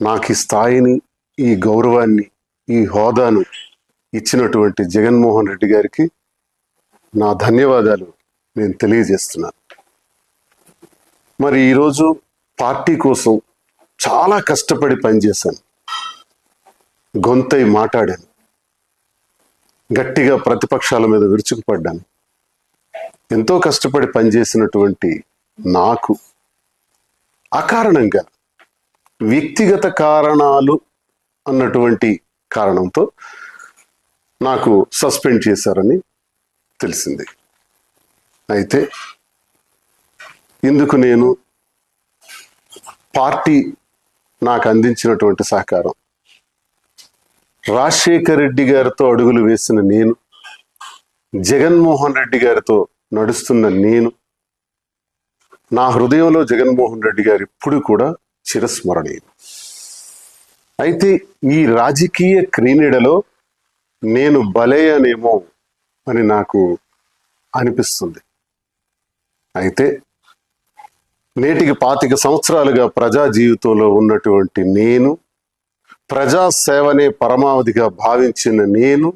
నాకు ఈ స్థాయిని, ఈ గౌరవాన్ని, ఈ హోదాను ఇచ్చినటువంటి జగన్మోహన్ రెడ్డి గారికి నా ధన్యవాదాలు నేను తెలియజేస్తున్నాను. మరి ఈరోజు పార్టీ కోసం చాలా కష్టపడి పనిచేశాను, గొంతై మాట్లాడాను, గట్టిగా ప్రతిపక్షాల మీద విరుచుకుపడ్డాను. ఎంతో కష్టపడి పనిచేసినటువంటి నాకు అకారణంగా వ్యక్తిగత కారణాలు అన్నటువంటి కారణంతో నాకు సస్పెండ్ చేశారని తెలిసింది. అయితే ఇందుకు నేను పార్టీ నాకు అందించినటువంటి సహకారం, రాజశేఖర్ రెడ్డి గారితో అడుగులు వేసిన నేను, జగన్మోహన్ రెడ్డి గారితో నడుస్తున్న నేను, నా హృదయంలో జగన్మోహన్ రెడ్డి గారు ఇప్పుడు కూడా చిరస్మరణీయం. అయితే ఈ రాజకీయ క్రీనీడలో నేను బలయ్యానేమో అని నాకు అనిపిస్తుంది. అయితే నేటికి 25 సంవత్సరాలుగా ప్రజా జీవితంలో ఉన్నటువంటి నేను, ప్రజాసేవనే పరమావధిగా భావించిన నేను